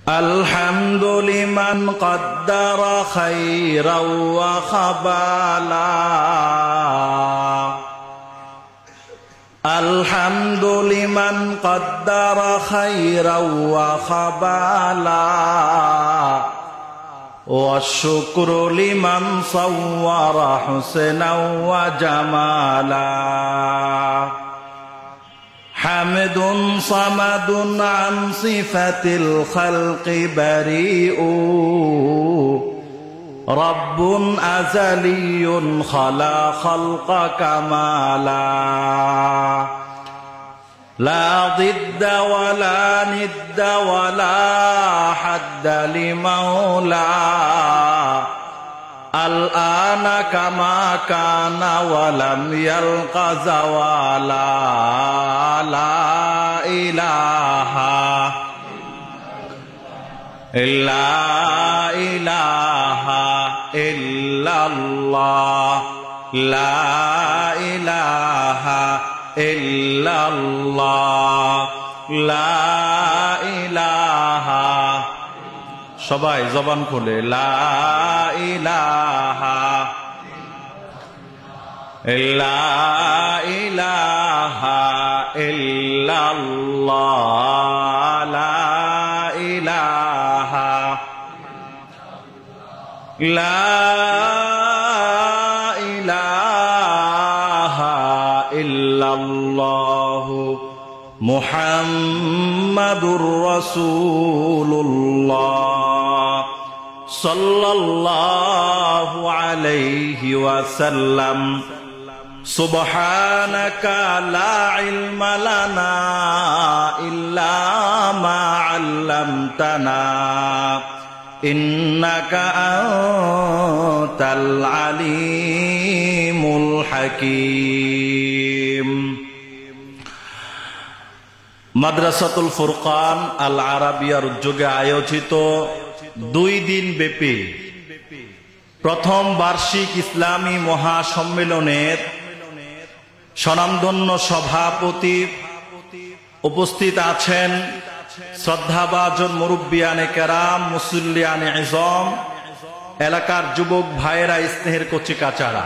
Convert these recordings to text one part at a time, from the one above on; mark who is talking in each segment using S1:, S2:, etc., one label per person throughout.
S1: الحمد لمن قدر خيرا وخبالا الحمد لمن قدر خيرا وخبالا والشكر لمن صور حسنا وجمالا حمد صمد عن صفة الخلق بريء رب أزلي خلا خلق كمالا لا ضد ولا ند ولا حد لمولاه الآن كما كان ولم يلق زوالا لا إله إلا الله لا إله إلا الله لا إله সবাই জবান খুলে লা ইলাহা ইল্লাল্লাহ লা ইলাহা ইল্লাল্লাহ মুহাম্মাদুর রাসূলুল্লাহ সাল্লাল্লাহু আলাইহি ওয়াসাল্লাম সুবহানাকা লা ইলমা লানা ইল্লা মা আল্লামতানা ইন্নাকা আনতাল আলিমুল হাকীম। মাদ্রাসাতুল ফুরকান আল আরাবিয়ার উদ্যোগে আয়োজিত 2 দিন ব্যাপী প্রথম বার্ষিক ইসলামী মহাসম্মেলনের স্বনামধন্য সভাপতি উপস্থিত আছেন শ্রদ্ধাভাজন মুরব্বিয়ানে কেরাম, মুসল্লিয়ানে ইজম, এলাকার যুবক ভাইয়েরা, স্নেহের কচিকাচারা।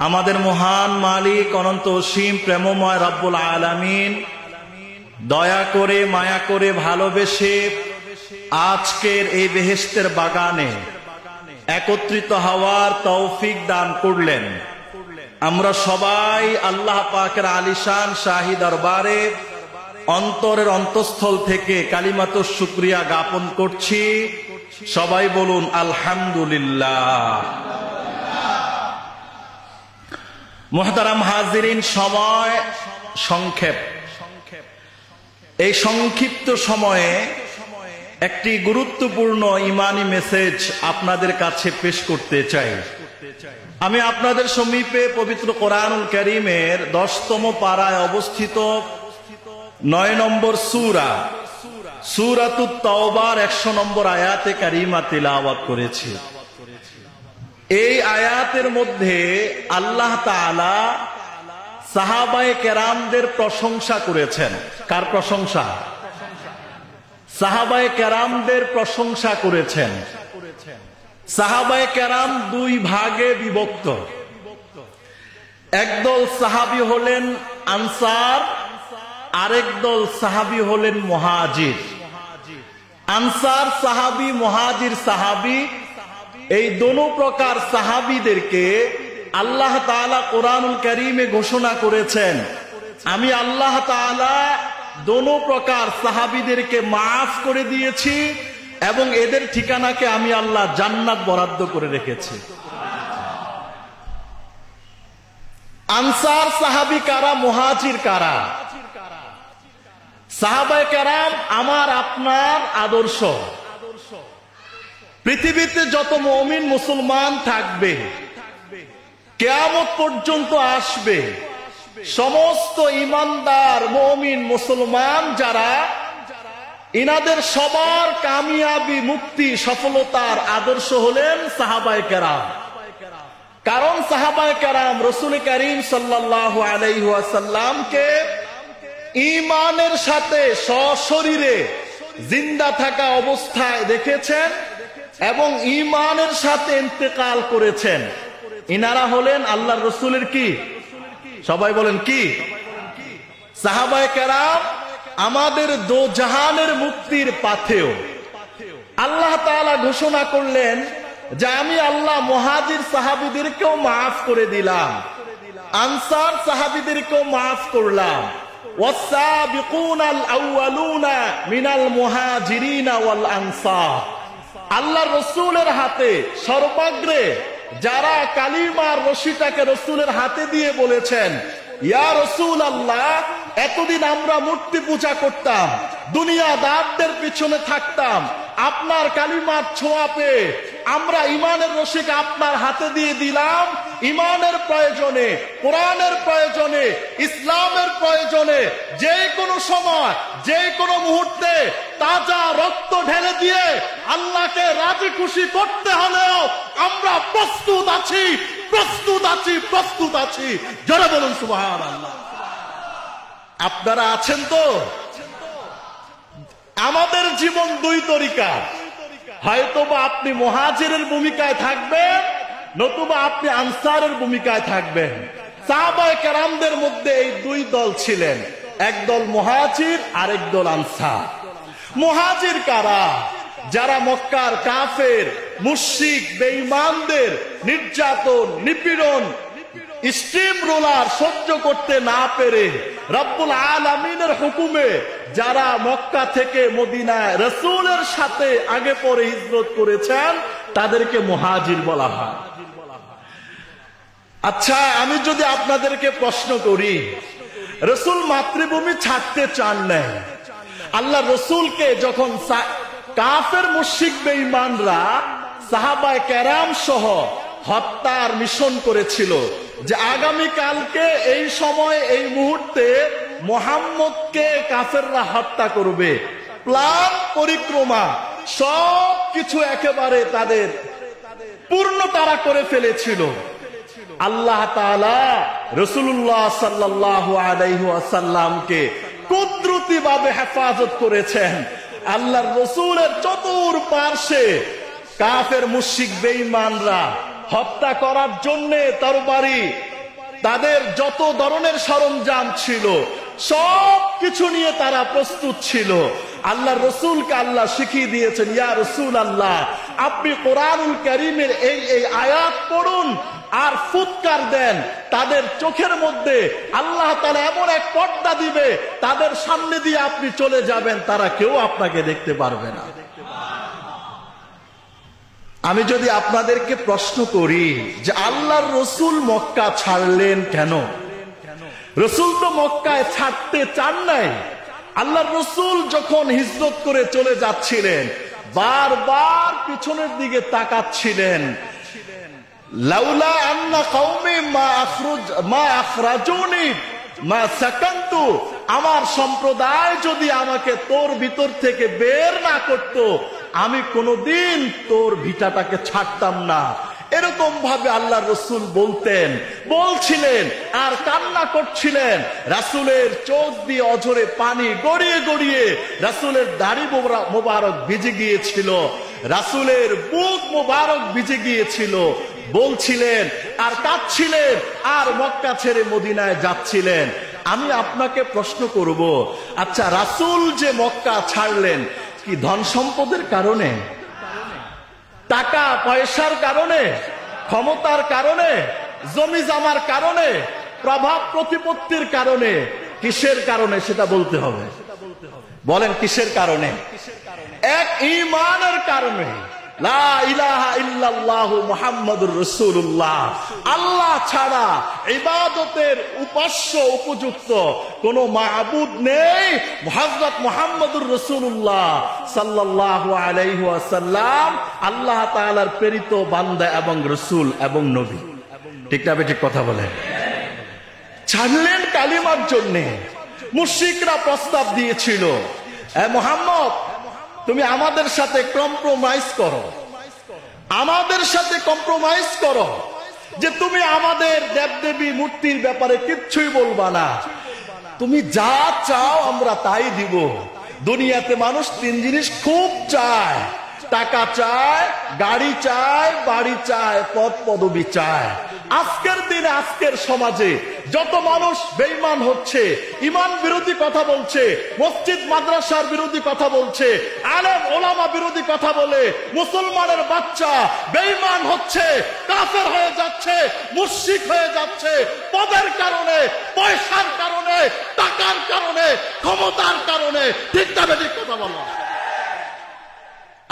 S1: আমাদের মহান মালিক অনন্ত অসীম প্রেমময় রব্বুল আলামিন দয়া করে মায়া করে ভালোবেসে আজকের এই বেহেশতের বাগানে একত্রিত হওয়ার তৌফিক দান করলেন। আমরা সবাই আল্লাহ পাকের আলিশান শাহী দরবারে অন্তরের অন্তঃস্থল থেকে কালিমাতুশ শুকরিয়া জ্ঞাপন করছি। সবাই বলুন আলহামদুলিল্লাহ। মুহতারাম হাজিরিন, সময় সংক্ষেপ। এই সংক্ষিপ্ত সময়ে একটি গুরুত্বপূর্ণ ইমানি মেসেজ আপনাদের কাছে পেশ করতে চাই। আমি আপনাদের সমীপে পবিত্র কোরআনুল কারীমের 10তম পারায় অবস্থিত 9 নম্বর সূরা সূরাতুত তাওবার 100 নম্বর আয়াতে কারিমা তিলাওয়াত করেছি। এই আয়াতের মধ্যে আল্লাহ তাআলা সাহাবায়ে কেরামদের প্রশংসা করেছেন। কার প্রশংসা? সাহাবায়ে কেরামদের প্রশংসা করেছেন। সাহাবায়ে কেরাম 2 ভাগে বিভক্ত। একদল সাহাবী হলেন আনসার, আরেক দল সাহাবী হলেন মুহাজির। আনসার সাহাবী, মুহাজির সাহাবী, এই দোনো প্রকার সাহাবীদেরকে আল্লাহ তাআলা কোরআনুল কারীমে ঘোষণা করেছেন, আমি আল্লাহ তাআলা দোনো প্রকার সাহাবীদেরকে মাফ করে দিয়েছি এবং এদের ঠিকানাকে আমি আল্লাহ জান্নাত বরাদ্দ করে রেখেছি। আনসার সাহাবী কারা, মুহাজির কারা? সাহাবায়ে কেরাম আমার আপনার আদর্শ। পৃথিবীতে যত মুমিন মুসলমান থাকবে, কিয়ামত পর্যন্ত আসবে, সমস্ত ঈমানদার মুমিন মুসলমান যারা, ইনাদের সবার কামিয়াবি, মুক্তি, সফলতার আদর্শ হলেন সাহাবায়ে কেরাম। কারণ সাহাবায়ে কেরাম রাসূল করিম সাল্লাল্লাহু আলাইহি ওয়াসাল্লামকে ঈমানের সাথে সশরীরে জিন্দা থাকা অবস্থায় দেখেছেন এবং ঈমানের সাথে ইন্তেকাল করেছেন। ইনারা হলেন আল্লাহর রাসূলের কি? সবাই বলেন কি? সাহাবায়ে কেরাম আমাদের দো জাহানের মুক্তির পাথেয়। আল্লাহ তাআলা ঘোষণা করলেন যে আমি আল্লাহ মুহাজির সাহাবীদেরকেও মাফ করে দিলাম, আনসার সাহাবীদেরকেও মাফ করলাম। ওয়াসাবিকুনাল আউয়ালুনা মিনাল মুহাজিরিনা ওয়াল আনসার। আল্লাহর রাসূলের হাতে সর্বাগ্রে যারা কালিমার রশিটাকে রাসূলের হাতে দিয়ে বলেছেন, ইয়া রাসূলুল্লাহ, এতদিন আমরা মূর্তি পূজা করতাম, দুনিয়াদারদের পিছনে থাকতাম, আপনার কালিমার ছোঁয়া পেয়ে আমরা ঈমানের রশিকে আপনার হাতে দিয়ে দিলাম। ঈমানের প্রয়োজনে, কোরআনের প্রয়োজনে, ইসলামের প্রয়োজনে যে কোনো সময়, যে কোনো মুহূর্তে তাজা রক্ত ঢেলে দিয়ে আল্লাহকে রাজি খুশি করতে হলেও আমরা প্রস্তুত আছি, প্রস্তুত আছি, প্রস্তুত আছি। জোরে বলুন সুবহানাল্লাহ। আপনারা আছেন তো? আমাদের জীবন দুই তরিকা, হয়তোবা আপনি মুহাজিরের ভূমিকায় থাকবেন, নতুবা আপনি আনসারের ভূমিকায় থাকবেন। সাহাবায়ে কেরামদের মধ্যে এই দুই দল ছিলেন, একদল মুহাজির আরেক দল আনসার। মুহাজির কারা? যারা মক্কার কাফের, মুশরিক, বেঈমানদের নির্যাতন, নিপীড়ন, স্টিম রোলার সহ্য করতে না পেরে রব্বুল আলামিনের হুকুমে যারা মক্কা থেকে মদিনায় রাসূলের সাথে আগে পরে হিজরত করেছেন তাদেরকে মুহাজির বলা হয়। আচ্ছা, আমি যদি আপনাদেরকে প্রশ্ন করি, রাসূল মাতৃভূমি ছাড়তে চান না, আল্লাহ রাসূলকে যখন কাফের মুশরিক বেঈমানরা সাহাবায়ে কেরাম সহ হত্যার মিশন করেছিল যে আগামী কালকে এই সময় এই মুহূর্তে মুহাম্মদকে কাফেররা হত্যা করবে, প্ল্যান পরিক্রমা সব কিছু একেবারে তাদের পূর্ণ তারা করে ফেলেছিল। আল্লাহ তাআলা রাসূলুল্লাহ সাল্লাল্লাহু আলাইহি ওয়াসাল্লামকে কুদরতিভাবে হেফাজত করেছেন। আল্লাহর রাসূলের চতুর্পার্শ্বে কাফের মুশরিক বেঈমানরা হত্যা করার জন্য তরবারি, তাদের যত ধরনের সরঞ্জাম ছিল সব কিছু নিয়ে তারা প্রস্তুত ছিল। আল্লাহর রাসূলকে আল্লাহ শিখিয়ে দিয়েছেন, ইয়া রাসূলুল্লাহ, আপনি কোরআনুল কারীমের এই এই আয়াত পড়ুন আর ফুৎকার দেন, তাদের চোখের মধ্যে আল্লাহ তাআলা এমন এক পর্দা দিবে, তাদের সামনে দিয়ে আপনি চলে যাবেন, তারা কেউ আপনাকে দেখতে পারবে না। আমি যদি আপনাদেরকে প্রশ্ন করি যে আল্লাহর রাসূল মক্কা ছাড়লেন কেন? রাসূল তো মক্কায় ছাড়তে চান নাই। আল্লাহর রাসূল যখন হিজরত করে চলে যাচ্ছিলেন বারবার পিছনের দিকে তাকাচ্ছিলেন। লাউলা আন্না কওমি মা আখরাজুনি মা সাকান্তু, আমার সম্প্রদায় যদি আমাকে তোর ভিতর থেকে বের না করত আমি কোনদিন তোর ভিটাটাকে ছাড়তাম না। এরকম ভাবে আল্লাহর রাসূল বলছিলেন আর কান্না করছিলেন। রাসূলের চোখ দিয়ে অঝরে পানি গড়িয়ে গড়িয়ে রাসূলের দাড়ি মোবারক ভিজে গিয়েছিল, রাসূলের বুক মোবারক ভিজে গিয়েছিল। বলছিলেন আর কাঁদছিলেন আর মক্কা ছেড়ে মদিনায় যাচ্ছিলেন। আমি আপনাকে প্রশ্ন করব, আচ্ছা রাসূল যে মক্কা ছাড়লেন কি ধন সম্পদের কারণে, টাকা পয়সার কারণে, ক্ষমতার কারণে, জমি জামার কারণে, প্রভাব প্রতিপত্তির কারণে, কিসের কারণে সেটা বলতে হবে? বলেন কিসের কারণে? এক ঈমানের কারণে। লা ইলাহা ইল্লাল্লাহু মুহাম্মাদুর রাসূলুল্লাহ, আল্লাহ ছাড়া ইবাদতের উপাস্য উপযুক্ত কোন মাবুদ নেই। হযরত মুহাম্মাদুর রাসূলুল্লাহ সাল্লাল্লাহু আলাইহি ওয়াসাল্লাম আল্লাহ তাআলার প্রেরিত বান্দা এবং রাসূল এবং নবী। ঠিক না ঠিক কথা বলেন? ছাড়লেন কালিমার জন্য। মুশরিকরা প্রস্তাব দিয়েছিল, মুহাম্মদ তুমি আমাদের সাথে কম্প্রোমাইজ করো, আমাদের সাথে কম্প্রোমাইজ করো যে তুমি আমাদের দেবদেবী মূর্তির ব্যাপারে কিচ্ছুই বলবা না, তুমি যা চাও আমরা তাই দিব। দুনিয়াতে মানুষ তিন জিনিস খুব চায়, টাকা চায়, গাড়ি চায়, বাড়ি চায়, পদ পদবি চায়। আজকের দিনে আজকের সমাজে যত মানুষ বেঈমান হচ্ছে, ইমান বিরোধী কথা বলছে, মসজিদ মাদ্রাসার বিরোধী কথা বলছে, আলেম ওলামা বিরোধী কথা বলে, মুসলমানের বাচ্চা বেঈমান হচ্ছে, কাফের হয়ে যাচ্ছে, মুশরিক হয়ে যাচ্ছে, পদের কারণে, পয়সার কারণে, টাকার কারণে, ক্ষমতার কারণে। ঠিক না বেঠিক কথা বলো?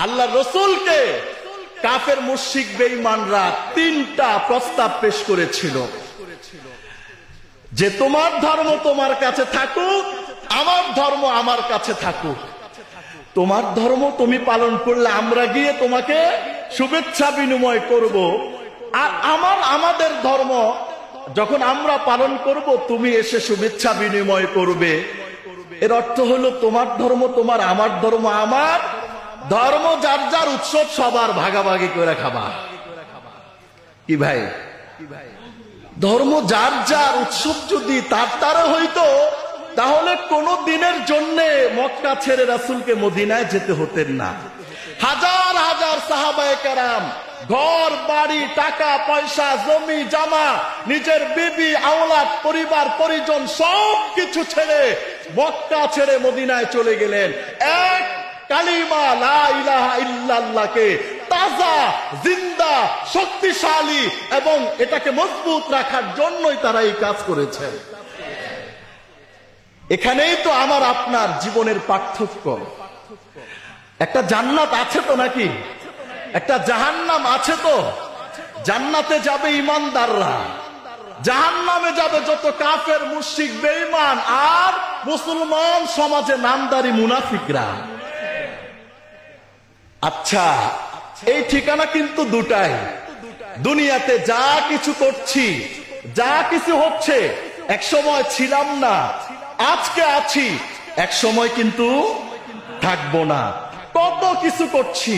S1: আল্লাহ রসুলকে কাফের মুশরিক বেঈমানরা তিনটা প্রস্তাব পেশ করেছিল যে তোমার ধর্ম তোমার কাছে থাকুক, আমার ধর্ম আমার কাছে থাকুক। তোমার ধর্ম তুমি পালন করলে আমরা গিয়ে তোমাকে শুভেচ্ছা বিনিময় করব, আর আমাদের ধর্ম যখন আমরা পালন করব তুমি এসে শুভেচ্ছা বিনিময় করবে। এর অর্থ হলো তোমার ধর্ম তোমার, আমার ধর্ম আমার, ধর্ম যার যার উৎসব সবার ভাগাভাগি করে খাবা। কি ভাই? ধর্ম যার যার উৎসব যদি তার হইতো, তাহলে কোন দিনের জন্য মক্কা ছেড়ে রাসূলকে মদিনায় যেতে হতেন না। হাজার হাজার সাহাবায়ে কেরাম ঘর বাড়ি, টাকা পয়সা, জমি জামা, নিজের বিবি আওলাদ, পরিবার পরিজন সব কিছু ছেড়ে মক্কা ছেড়ে মদিনায় চলে গেলেন। এক কালিমা লা ইলাহা ইল্লাল্লাহকে তাজা, জিন্দা, শক্তিশালী এবং এটাকে মজবুত রাখার জন্যই তারা এই কাজ করেছেন। এখানেই তো আমার আপনার জীবনের পার্থক্য। একটা জান্নাত আছে তো নাকি? একটা জাহান্নাম আছে তো? জান্নাতে যাবে ইমানদাররা, জাহান্নামে যাবে যত কাফের মুশরিক বেঈমান আর মুসলমান সমাজে নামদারি মুনাফিকরা। আচ্ছা, এই ঠিকানা কিন্তু দুটাই। দুনিয়াতে যা কিছু করছি, যা কিছু হচ্ছে, এক সময় ছিলাম না, আজকে আছি, এক সময় কিন্তু থাকবো না। কত কিছু করছি,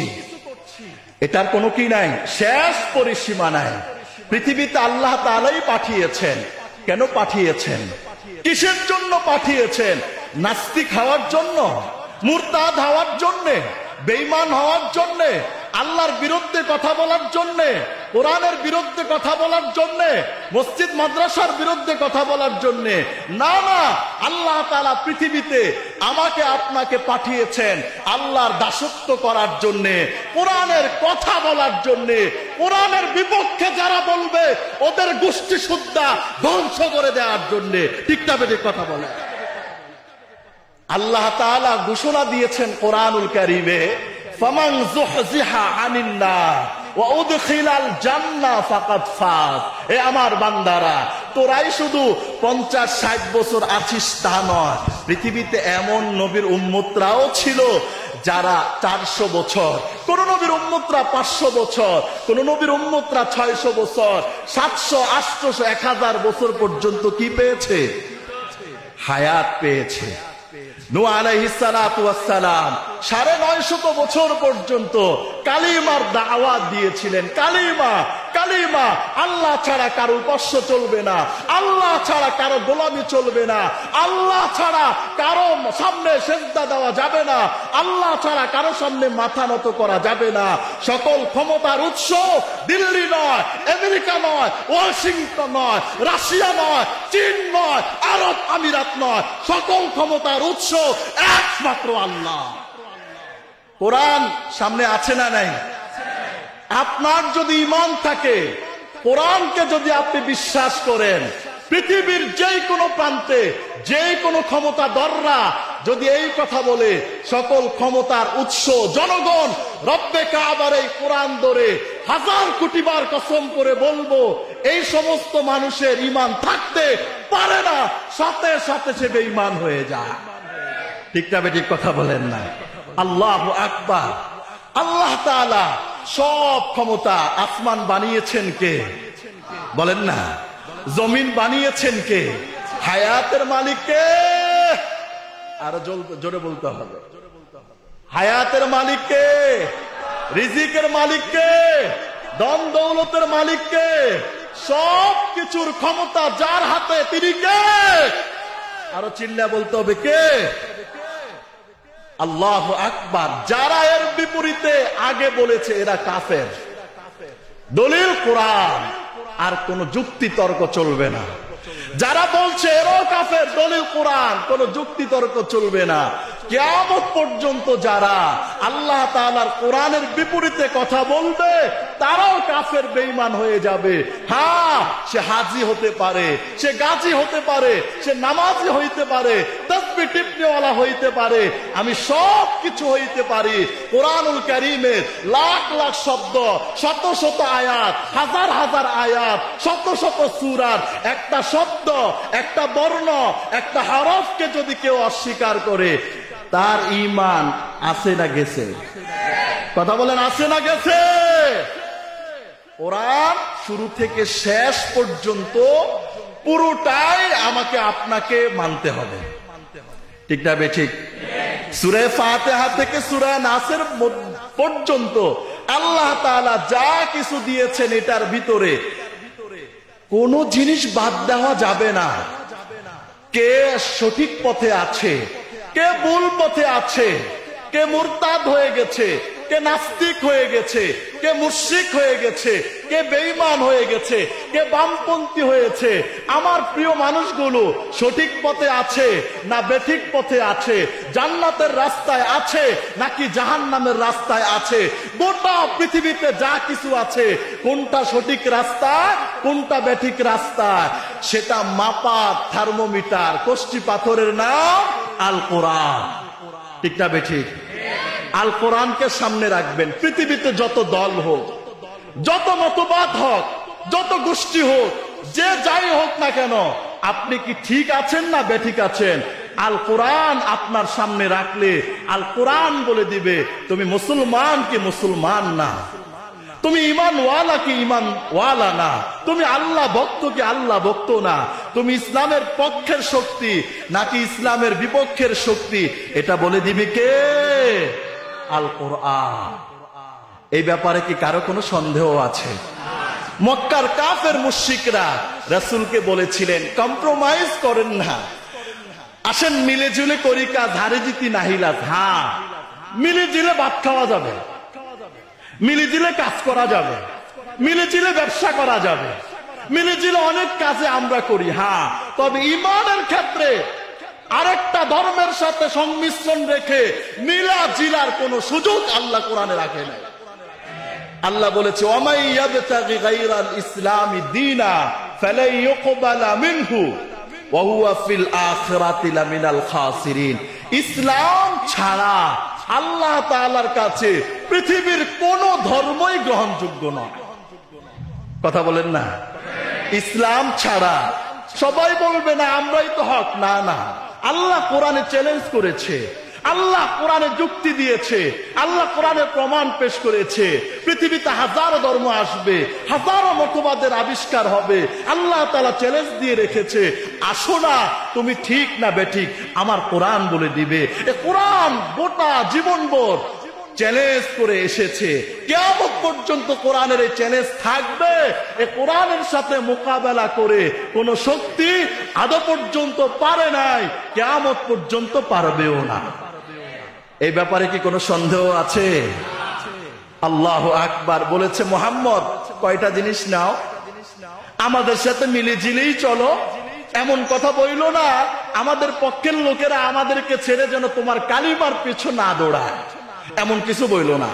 S1: এটার কোনো কি নাই, শেষ পরিসীমা নাই। পৃথিবীতে আল্লাহ তাআলাই পাঠিয়েছেন। কেন পাঠিয়েছেন? কিসের জন্য পাঠিয়েছেন? নাস্তিক হওয়ার জন্য, মুরতাদ হওয়ার জন্য, বেঈমান হওয়ার জন্য, আল্লাহর বিরুদ্ধে কথা বলার জন্য, কোরআনের বিরুদ্ধে কথা বলার জন্য, মসজিদ মাদ্রাসার বিরুদ্ধে কথা বলার জন্য না, না। আল্লাহ তাআলা পৃথিবীতে আমাকে আপনাকে পাঠিয়েছেন আল্লাহর দাসত্ব করার জন্য, কোরআনের কথা বলার জন্য। কোরআনের বিপক্ষে যারা বলবে ওদের গোষ্ঠী সুদ্ধা ধ্বংস করে দেওয়ার জন্য। ঠিক না বেঠিক কথা বলে? আল্লাহ তাআলা ঘোষণা দিয়েছেন কোরআনুল কারীমে, ফামান যুহজিহা আনিন নার ওয়া উদখিলাল জান্নাহ ফাকাদ ফাজ। এ আমার বান্দারা, তোরাই শুধু 50-60 বছর আছিস তা নয়। পৃথিবীতে এমন নবীর উম্মতরাও ছিল যারা 400 বছর, কোন নবীর উম্মতরা 500 বছর, কোন নবীর উম্মতরা 600 বছর, 700, 800, 1000 বছর পর্যন্ত কি পেয়েছে? হায়াত পেয়েছে। নূহ আলাইহিস সালাতু ওয়াস সালাম 950 বছর পর্যন্ত কালিমার দাওয়াত দিয়েছিলেন। কালিমা, কালিমা, আল্লাহ ছাড়া কারো উপাস্য চলবে না, আল্লাহ ছাড়া কারো গোলামি চলবে না, আল্লাহ ছাড়া কারো সামনে সিজদা দেওয়া যাবে না, আল্লাহ ছাড়া কারো সামনে মাথা নত করা যাবে না। সকল ক্ষমতার উৎস দিল্লি নয়, আমেরিকা নয়, ওয়াশিংটন নয়, রাশিয়া নয়, চীন নয়, আরব আমিরাত নয়, সকল ক্ষমতার উৎস একমাত্র আল্লাহ। কোরআন সামনে আছে না নাই? আপনার যদি ঈমান থাকে, কোরআনকে যদি আপনি বিশ্বাস করেন, পৃথিবীর যেই কোনো প্রান্তে যেই কোনো ক্ষমতাধররা যদি এই কথা বলে, সকল ক্ষমতার উৎস জনগণ, রব্বে কাবার এই কোরআন ধরে 1000 কোটি বার কসম করে বলবো, এই সমস্ত মানুষের ঈমান থাকতে পারে না, সাথে সাথে সে বেঈমান হয়ে যায়। ঠিক না বেঠিক কথা বলেন না? আল্লাহু আকবার। আল্লাহ তাআলা সব ক্ষমতা, আসমান বানিয়েছেন কে? বলেন না। জমিন বানিয়েছেন কে? হায়াতের মালিক কে? আরো জোরে বলতে হবে। হায়াতের মালিক কে? রিজিকের মালিক কে? ধন দৌলতের মালিক কে? সব কিছুর ক্ষমতা যার হাতে তিনি কে? আরো চিল্লা বলতে হবে কে? আল্লাহু আকবার। যারা এর বিপরীতে আগে বলেছে এরা কাফের, দলিল কোরআন, আর কোন যুক্তি তর্ক চলবে না। যারা বলছে এরাও কাফের, দলিল কোরআন, কোন যুক্তি তর্ক চলবে না। কিয়ামত পর্যন্ত যারা আল্লাহ তাআলার কোরআনের বিপরীতে কথা বলবে তারাও কাফের, বেঈমান হয়ে যাবে। হ্যাঁ, সে হাজি হতে পারে, সে গাজী হতে পারে, সে নামাজি হইতে পারে, তাসবিহ টিপনেওয়ালা হইতে পারে, আমি সব কিছু হইতে পারি। কোরআনুল কারীমের লাখ লাখ শব্দ, শত শত আয়াত, হাজার হাজার আয়াত, শত শত সূরার একটা শব্দ, একটা বর্ণ, একটা হরফকে যদি কেউ অস্বীকার করে তার ঈমান আছে না গেছে? কথা বলেন, আছে না গেছে? কোরআন শুরু থেকে শেষ পর্যন্ত পুরোটাই আমাকে আপনাকে মানতে হবে, ঠিক না বেঠিক? সূরা ফাতিহা থেকে সূরা নাসের পর্যন্ত আল্লাহ তাআলা যা কিছু দিয়েছেন এটার ভিতরে কোন জিনিস বাদ দেওয়া যাবে না। কে সঠিক পথে আছে, কে ভুল পথে আছে, কে মুরতাদ হয়ে গেছে, কে নাস্তিক হয়ে গেছে, কে মুশরিক হয়ে গেছে, কে বেঈমান হয়ে গেছে, কে বামপন্থী হয়েছে, আমার প্রিয় মানুষগুলো সঠিক পথে আছে না বেঠিক পথে আছে, জান্নাতের রাস্তায় আছে নাকি জাহান্নামের রাস্তায় আছে, গোটা পৃথিবীতে যা কিছু আছে কোনটা সঠিক রাস্তা কোনটা বেঠিক রাস্তা সেটা মাপা থার্মোমিটার, কষ্টি পাথরের নাম আল কোরআন, ঠিক না বেঠিক? আল কোরআনকে সামনে রাখবেন। পৃথিবীতে যত দল হোক, যত মতবাদ হোক, যত গোষ্ঠী হোক, যে যাই হোক না কেন, আপনি কি ঠিক আছেন না বেঠিক আছেন, আল কোরআন আপনার সামনে রাখলে আল কোরআন বলে দিবে তুমি মুসলমান কি মুসলমান না, তুমি ঈমানওয়ালা কি ঈমানওয়ালা না, তুমি আল্লাহ ভক্ত কি আল্লাহ ভক্ত না, তুমি ইসলামের পক্ষের শক্তি নাকি ইসলামের বিপক্ষের শক্তি, এটা বলে দিবে কে? আল কোরআন। এই ব্যাপারে কি কারো কোনো সন্দেহ আছে? মক্কার কাফের মুশরিকরা রাসূলকে বলেছিলেন কম্প্রোমাইজ করেন না, আসেন মিলে ঝুলে করি কাজ, হারে জিতি নাহিলাত। হ্যাঁ, মিলে ঝুলে ভাত খাওয়া যাবে, মিলে ঝুলে কাজ করা যাবে, মিলে ঝুলে ব্যবসা করা যাবে, মিলে ঝুলে অনেক কাজে আমরা করি। হ্যাঁ, তবে ঈমানের ক্ষেত্রে আরেকটা ধর্মের সাথে সংমিশ্রণ রেখে মিলা জিলার কোন সুযোগ আল্লাহ কোরআনে রাখে নাই। আল্লাহ বলেছে ওয়ামাই ইয়াবতাগি গায়রাল ইসলামি দীনা ফালাই ইউকবালা মিনহু ওয়া হুয়া ফিল আখিরাতি লামিনাল খাসিরিন। ইসলাম ছাড়া আল্লাহ তাআলার কাছে পৃথিবীর কোন ধর্মই গ্রহণযোগ্য নয়। কথা বলেন না? ইসলাম ছাড়া সবাই বলবে না আমরাই তো হক, না না, আল্লাহ কোরআনে চ্যালেঞ্জ করেছে, আল্লাহ কোরআনে যুক্তি দিয়েছে, আল্লাহ কোরআনে প্রমাণ পেশ করেছে। পৃথিবীতে হাজারো ধর্ম আসবে, হাজারো মতবাদের আবিষ্কার হবে, আল্লাহ তাআলা চ্যালেঞ্জ দিয়ে রেখেছে, আসো না তুমি ঠিক না বেঠিক আমার কোরআন বলে দিবে। এ কোরআন গোটা জীবনভর চ্যালেঞ্জ করে এসেছে, কিয়ামত পর্যন্ত কোরআনের এই চ্যালেঞ্জ থাকবে। এই কোরআনের সাথে মোকাবেলা করে কোন শক্তি আদৌ পর্যন্ত পারে নাই, কিয়ামত পর্যন্ত পারবেও না। এই ব্যাপারে কি কোনো সন্দেহ আছে? আল্লাহু আকবার। বলেছে মুহাম্মদ কয়টা জিনিস নাও, আমাদের সাথে মিলে ঝিলেই চলো, এমন কথা বইল না আমাদের পক্ষের লোকেরা আমাদেরকে ছেড়ে যেন তোমার কালিমার পিছু না দৌড়ায়, এমন কিছু বইল না।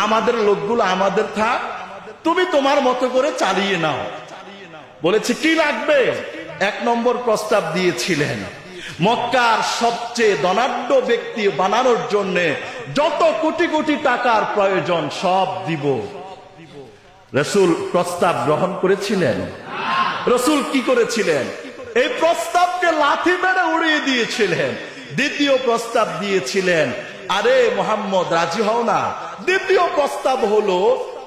S1: আমাদের লোকগুলো আমাদের থাক, তুমি তোমার মতো করে চালিয়ে নাও। বলেছে কি লাগবে? এক নম্বর প্রস্তাব দিয়েছিলেন মক্কার সবচেয়ে ধনাঢ্য ব্যক্তি বানানোর জন্য যত কোটি কোটি টাকার প্রয়োজন সব দিব। রাসূল প্রস্তাব গ্রহণ করেছিলেন? রাসূল কি করেছিলেন? এই প্রস্তাবকে লাথি মেরে উড়িয়ে দিয়েছিলেন। দ্বিতীয় প্রস্তাব দিয়েছিলেন, আরে মুহাম্মদ রাজি হও না। দ্বিতীয় প্রস্তাব হলো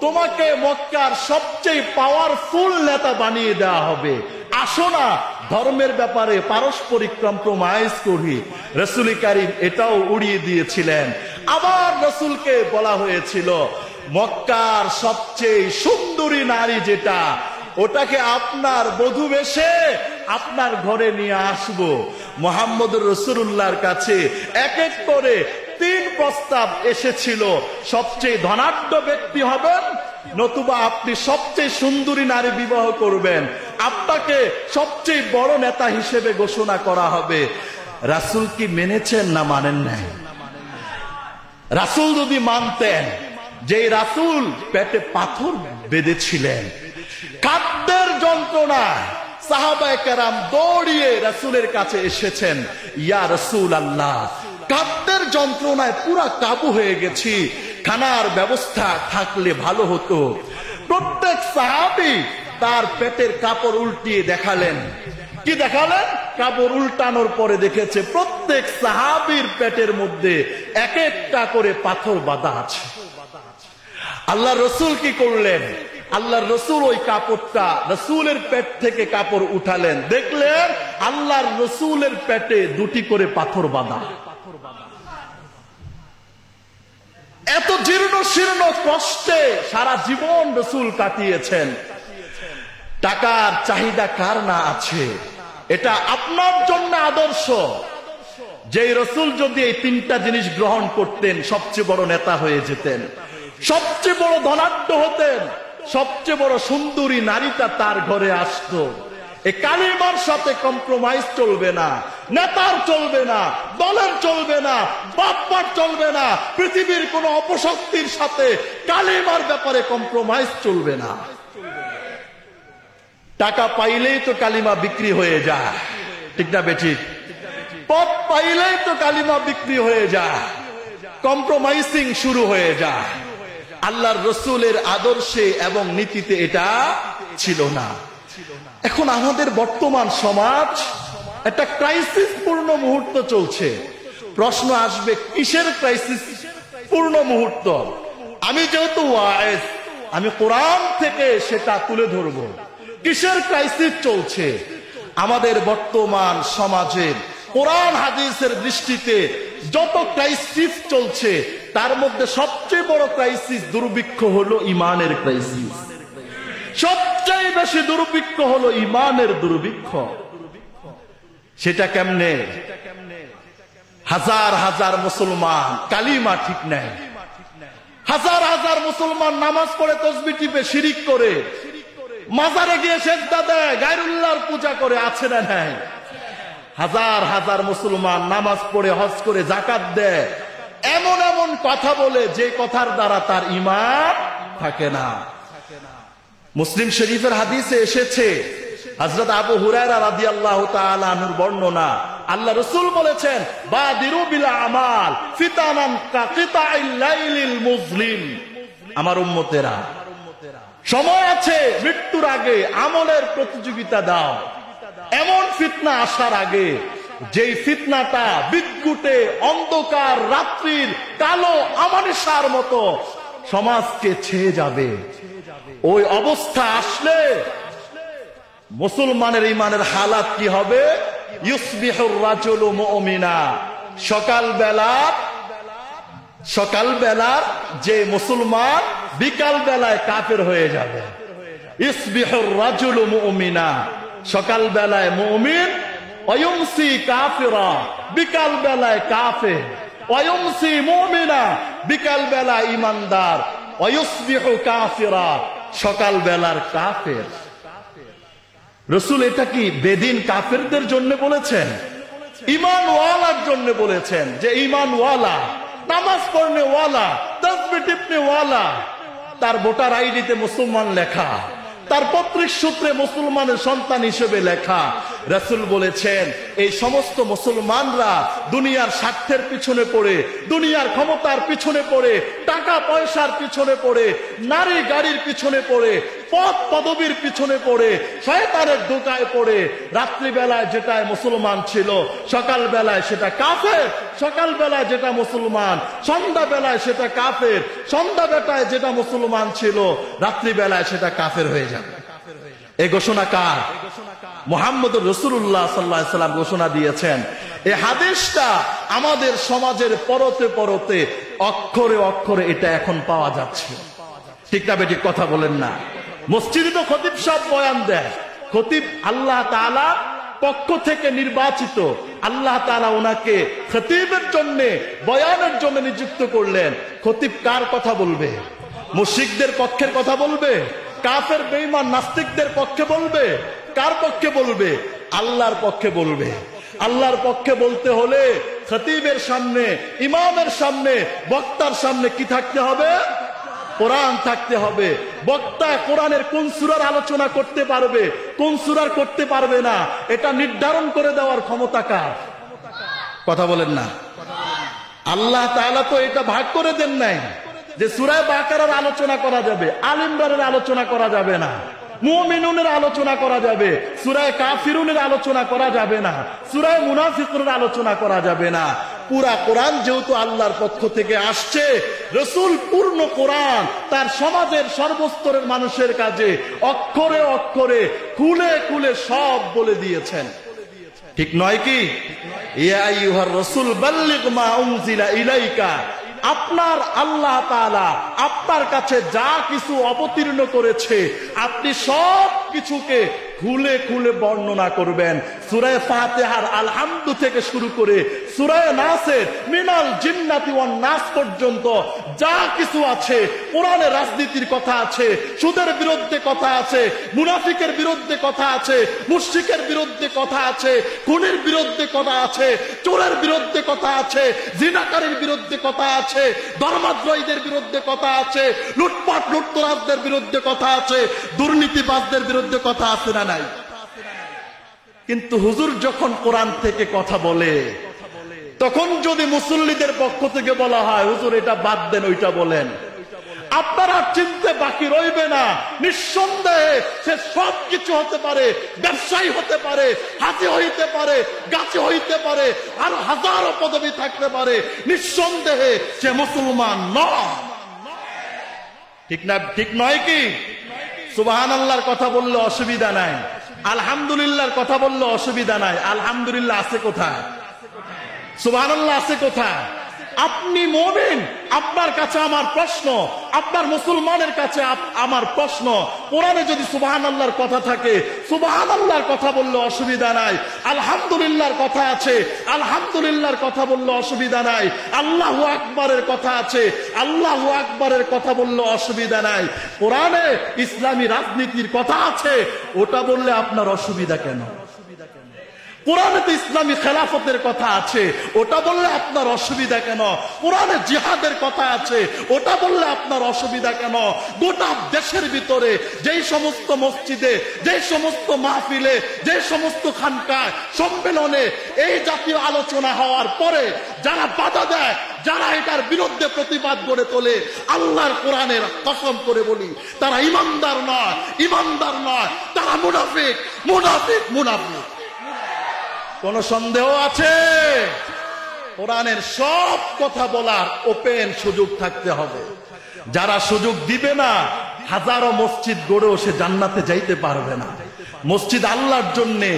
S1: তোমাকে মক্কার সবচেয়ে পাওয়ারফুল নেতা বানিয়ে দেওয়া হবে, আসো না ধর্মের ব্যাপারে পারস্পরিক কম্প্রোমাইজ করি। রাসূল কারীম এটাও উড়িয়ে দিয়েছিলেন। আবার রাসূলকে বলা হয়েছিল মক্কার সবচেয়ে সুন্দরী নারী যেটা, ওটাকে আপনার বধূ বেশে আপনার ঘরে নিয়ে আসবো। মুহাম্মদুর রাসূলুল্লাহর কাছে এক এক করে তিন প্রস্তাব এসেছিল, সবচেয়ে ধনাঢ্য ব্যক্তি হবেন, নতুবা আপনি সবচেয়ে সুন্দরী নারী বিবাহ করবেন, আপনাকে সবচেয়ে বড় নেতা হিসেবে ঘোষণা করা হবে। রাসূল কি মেনেছেন না মানেন নাই? রাসূল যদি মানতেন, যে রাসূল পেটে পাথর বেঁধেছিলেন, খাদ্যের যন্ত্রণা, সাহাবায়ে কেরাম দৌড়িয়ে রাসূলের কাছে এসেছেন, ইয়া রাসূলুল্লাহ, খাদ্যের যন্ত্রণায় পুরা কাবু হয়ে গেছি, খানার ব্যবস্থা থাকলে ভালো হতো। প্রত্যেক সাহাবী তার পেটের কাপড় উল্টিয়ে দেখালেন। কি দেখালেন? কাপড় উল্টানোর পরে দেখেছে প্রত্যেক সাহাবীর পেটের মধ্যে এক একটা করে পাথর বাঁধা আছে। আল্লাহ রসুল কি করলেন? আল্লাহর রসুল ওই কাপড়টা রসুলের পেট থেকে কাপড় উঠালেন, দেখলেন আল্লাহর রসুলের পেটে দুটি করে পাথর বাঁধা। এত জীর্ণ শীর্ণ কষ্টে সারা জীবন রসুল কাটিয়েছেন। টাকার চাহিদা কার না আছে? এটা আপনার জন্য আদর্শ। যে রসুল যদি এই তিনটা জিনিস গ্রহণ করতেন, সবচেয়ে বড় নেতা হয়ে যেতেন, সবচেয়ে বড় ধনাঢ্য হতেন, সবচেয়ে বড় সুন্দরী নারীটা তার ঘরে আসতো। এই কালিমার সাথে কম্প্রোমাইজ চলবে না, নেতার চলবে না, দলের চলবে না, বাপমার চলবে না, পৃথিবীর কোন অপশক্তির সাথে কালিমার ব্যাপারে কম্প্রোমাইজ চলবে না। টাকা পাইলেই তো কালিমা বিক্রি হয়ে যায়, ঠিক না বেঠিক? পদ পাইলেই তো কালিমা বিক্রি হয়ে যায়, কম্প্রোমাইজিং শুরু হয়ে যায়। আল্লাহর রসুলের আদর্শে এবং নীতিতে এটা ছিল না। এখন আমাদের বর্তমান সমাজ একটা ক্রাইসিস পূর্ণ মুহূর্ত চলছে। প্রশ্ন আসবে, কিসের ক্রাইসিস পূর্ণ মুহূর্ত? আমি যেহেতু ওয়াইজ, আমি কোরআন থেকে সেটা তুলে ধরব। কিসের ক্রাইসিস চলছে? আমাদের বর্তমান সমাজের কোরআন হাদিসের দৃষ্টিতে যত ক্রাইসিস চলছে, তার মধ্যে সবচেয়ে বড় ক্রাইসিস, দুর্ভিক্ষ হলো ইমানের ক্রাইসিস। সবচেয়ে বেশি দুর্ভিক্ষ হলো ইমানের দুর্ভিক্ষ। সেটা কেমনে? হাজার হাজার মুসলমান কালিমা ঠিক নেয়, হাজার হাজার মুসলমান নামাজ পড়ে, তাসবিহ টিপে, শিরিক করে, মাজারে গিয়ে সেজদা দেয়, গায়রুল্লাহর পূজা করে, আছে না নাই? হাজার হাজার মুসলমান নামাজ পড়ে, হজ করে, যাকাত দেয়, এমন এমন কথা বলে যে কথার দ্বারা তার ঈমান থাকে না। মুসলিম শরীফের হাদিসে এসেছে, হযরত আবু হুরায়রা রাদিয়াল্লাহু তাআলা আনহুর বর্ণনা, আল্লাহ রাসূল বলেছেন, বাদিরু বিল আমাল ফিতানান কাকিতাইল লাইলিল মুজলিম। আমার উম্মতেরা, সময় আছে, মৃত্যুর আগে আমলের প্রতিযোগিতা দাও। এমন ফিতনা আসার আগে, যেই ফিতনাটা বিদ্যুটে অন্ধকার রাত্রির কালো আমানিশার মতো সমাজকে ছেয়ে যাবে, ওই অবস্থা আসলে মুসলমানের ইমানের হালাত কি হবে? ইউসবিহুর রাজুলু মুমিনা, সকালবেলার যে মুসলমান বিকাল বেলায় কাফের হয়ে যাবে। ইসবিহুর রাজুলু মুমিনা, সকাল বেলায় মুমিন, ওয়ায়ুমসি কাফিরা, বিকাল বেলায় কাফের, ওয়ায়ুমসি মুমিনা, বিকাল বেলায় ইমানদার, ওয়ায়ুসবিহু কাফিরা, সকাল বেলার কাফের। রাসূল এটা কি বেদিন কাফেরদের জন্য বলেছেন? ঈমানওয়ালার জন্য বলেছেন, যে ঈমানওয়ালা, নামাজ পড়নে ওয়ালা, তাসবিহ টিপনে ওয়ালা, তার ভোটার আইডিতে মুসলমান লেখা, তার পৈতৃক সূত্রে মুসলমানের সন্তান হিসেবে লেখা। রাসূল বলেছেন, এই সমস্ত মুসলমানরা দুনিয়ার স্বার্থের পিছনে পড়ে, দুনিয়ার ক্ষমতার পিছনে পড়ে, টাকা পয়সার পিছনে পড়ে, নারী গাড়ির পিছনে পড়ে, পদ পদবীর পিছনে পড়ে, শয়তানের ধোঁকায় পড়ে, রাত্রিবেলায় যেটায় মুসলমান ছিল, সকাল বেলায় সেটা কাফের, সকাল বেলায় যেটা মুসলমান, সন্ধ্যা বেলায় সেটা কাফের, সন্ধ্যা বেলায় যেটা মুসলমান ছিল, রাত্রিবেলায় সেটা কাফের হয়ে যাবে। এই ঘোষণা কার? মুহাম্মদুর রাসূলুল্লাহ সাল্লাল্লাহু আলাইহি ওয়াসাল্লাম ঘোষণা দিয়েছেন। এই হাদিসটা আমাদের সমাজের পরতে পরতে, অক্ষরে অক্ষরে এটা এখন পাওয়া যাচ্ছে, ঠিক না বেঠিক? কথা বলেন না? মসজিদে তো খতিব সাহেব বয়ান দেয়, খতিব আল্লাহ তাআলা পক্ষ থেকে নির্বাচিত। আল্লাহ তাআলা ওনাকে খতিবের জন্য, বয়ানের জন্য নিযুক্ত করলেন। খতিব কার কথা বলবে? মুশরিকদের পক্ষের কথা বলবে? কাফের বেঈমান নাস্তিকদের পক্ষে বলবে? কার পক্ষে বলবে? আল্লাহর পক্ষে বলবে। আল্লাহর পক্ষে বলতে হলে খতিবের সামনে, ইমামের সামনে, বক্তার সামনে কি থাকতে হবে? কোরআন থাকতে হবে। বক্তা কোরআনের কোন সূরার আলোচনা করতে পারবে, কোন সূরার করতে পারবে না, এটা নির্ধারণ করে দেওয়ার ক্ষমতা কার? কথা বলেন না। আল্লাহ তাআলা তো এটা ভাগ করে দেন নাই যে সূরা বাকারার আলোচনা করা যাবে, আল ইমরানের আলোচনা করা যাবে না, মুমিনুনের আলোচনা করা যাবে, সূরা কাফিরুনের আলোচনা করা যাবে না, সূরা মুনাফিকুনের আলোচনা করা যাবে না। পুরা কোরআন যেহেতু আল্লাহর পক্ষ থেকে আসছে, রাসূল পূর্ণ কোরআন তার সমাজের সর্বস্তরের মানুষের কাছে অক্ষরে অক্ষরে খুলে খুলে সব বলে দিয়েছেন। ঠিক নয় কি? ইয়া আইয়ুহার রাসূল বাল্লিগ মা উনজিলা ইলাইকা। আপনার আল্লাহ তাআলা আপনার কাছে যা কিছু অবতীর্ণ করেছে আপনি সব কিছুকে খুলে খুলে বর্ণনা করবেন। সূরা ফাতিহার আলহামদু থেকে শুরু করে সূরা নাসের মিনাল জিন্নাতি ওয়ান নাস পর্যন্ত যা কিছু আছে, কোরআনে রাজনীতির কথা আছে, সুদের বিরুদ্ধে কথা আছে, মুনাফিকের বিরুদ্ধে কথা আছে, মুশরিকের বিরুদ্ধে কথা আছে, খুনের বিরুদ্ধে কথা আছে, চোরের বিরুদ্ধে কথা আছে, জিনাকারীর বিরুদ্ধে কথা আছে, ধর্মাদ্রোহীদের বিরুদ্ধে কথা আছে, লুটপাট লুটতরাজদের বিরুদ্ধে কথা আছে, দুর্নীতিবাজদের বিরুদ্ধে কথা আছে না নাই? কিন্তু হুজুর যখন কোরআন থেকে কথা বলে, তখন যদি মুসল্লিদের পক্ষ থেকে বলা হয় হুজুর এটা বাদ দেন, ওইটা বলেন, আপনারা চিনতে বাকি রইবে না। নিঃসন্দেহে সে সব কিছু হতে পারে, ব্যবসায়ী হতে পারে, হাজি হইতে পারে, গাছি হইতে পারে, আর হাজারো পদবি থাকতে পারে, নিঃসন্দেহে সে মুসলমান নয়। ঠিক না? ঠিক নয় কি? সুবহানাল্লাহর কথা বললে অসুবিধা নাই, আলহামদুলিল্লাহর কথা বললে অসুবিধা নাই। আলহামদুলিল্লাহ আছে কোথায়? সুবহানাল্লাহ আছে কোথায়? আপনি মুমিন, আপনার কাছে আমার প্রশ্ন, আপনার মুসলমানের কাছে আমার প্রশ্ন, কোরআনে যদি সুবহানাল্লাহর কথা থাকে, সুবহানাল্লাহর কথা বললে অসুবিধা নাই। আলহামদুলিল্লাহর কথা আছে, আলহামদুলিল্লাহর কথা বললে অসুবিধা নাই। আল্লাহু আকবারের কথা আছে, আল্লাহু আকবারের কথা বললে অসুবিধা নাই। কোরআনে ইসলামী রাজনীতির কথা আছে, ওটা বললে আপনার অসুবিধা কেন? কোরআনে তো ইসলামী খেলাফতের কথা আছে, ওটা বললে আপনার অসুবিধা কেন? কোরআনে জিহাদের কথা আছে, ওটা বললে আপনার অসুবিধা কেন? গোটা দেশের ভিতরে যেই সমস্ত মসজিদে, যেই সমস্ত মাহফিলে, যে সমস্ত খানকায়, সম্মেলনে এই জাতীয় আলোচনা হওয়ার পরে যারা বাধা দেয়, যারা এটার বিরুদ্ধে প্রতিবাদ গড়ে তোলে, আল্লাহর কোরআনের কসম করে বলি তারা ইমানদার নয়, ইমানদার নয়, তারা মুনাফিক, মুনাফিক, মুনাফিক। কোন সন্দেহ আছে? কোরআনের সব কথা বলার ওপেন সুযোগ থাকতে হবে। যারা সুযোগ দিবে না, হাজারো মসজিদ গড়েও সে জান্নাতে যাইতে পারবে না। মসজিদ আল্লাহর জন্যে,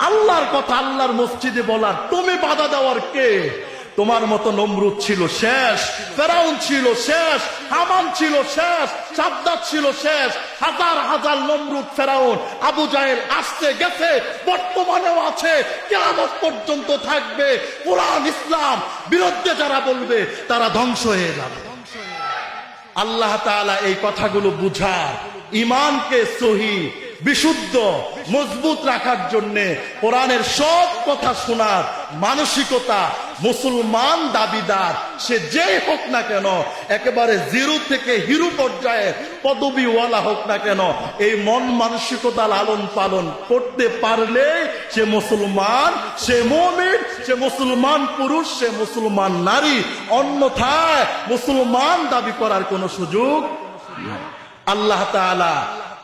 S1: আল্লাহর কথা আল্লাহর মসজিদে বলার তুমি বাধা দেওয়ার কে? তোমার মতো নমরুদ ছিল শেষ, ফেরাউন ছিল শেষ, হামান ছিল শেষ, সাদ্দাত ছিল শেষ, হাজার হাজার নমরুদ, ফেরাউন, আবু জাহেল আসতে গেছে, বর্তমানেও আছে, কিয়ামত পর্যন্ত থাকবে। কোরআন ইসলাম বিরুদ্ধে যারা বলবে তারা ধ্বংস হয়ে যাবে। আল্লাহ তাআলা এই কথাগুলো বুঝার, ইমানকে সহি, বিশুদ্ধ, মজবুত রাখার জন্য কোরআনের সব কথা শোনার মানসিকতা মুসলমান দাবিদার সে যেই হোক না কেন, একেবারে জিরো থেকে হিরো পর্যায়ে পদবিওয়ালা হোক না কেন, এই মন মানসিকতা লালন পালন করতে পারলে সে মুসলমান, সে মুমিন, সে মুসলমান পুরুষ, সে মুসলমান নারী। অন্যথায় মুসলমান দাবি করার কোনো সুযোগ নাই। আল্লাহ তাআলা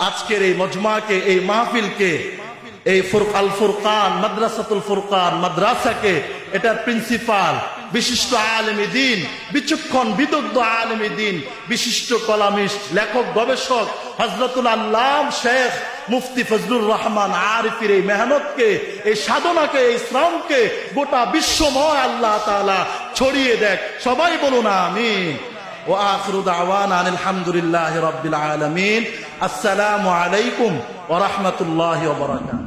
S1: আজকের এই মজমাকে, এই মাহফিলকে, এই আল ফুরকান মাদ্রাসাতুল ফুরকান মাদ্রাসাকে, এটার প্রিন্সিপাল বিশিষ্ট আলেমে দ্বীন, বিচক্ষণ বিদগ্ধ আলেমে দ্বীন, বিশিষ্ট কলামিস্ট, লেখক, গবেষক হযরতুল আল্লাম শেখ মুফতি ফজলুর রহমান আরিফির এই মেহনতকে, এই সাধনাকে, এই শ্রমকে গোটা বিশ্বময় আল্লাহ তাআলা ছড়িয়ে দেখ। সবাই বলুন আমিন। وآخر دعوانا أن الحمد لله رب العالمين. السلام عليكم ورحمة الله وبركاته.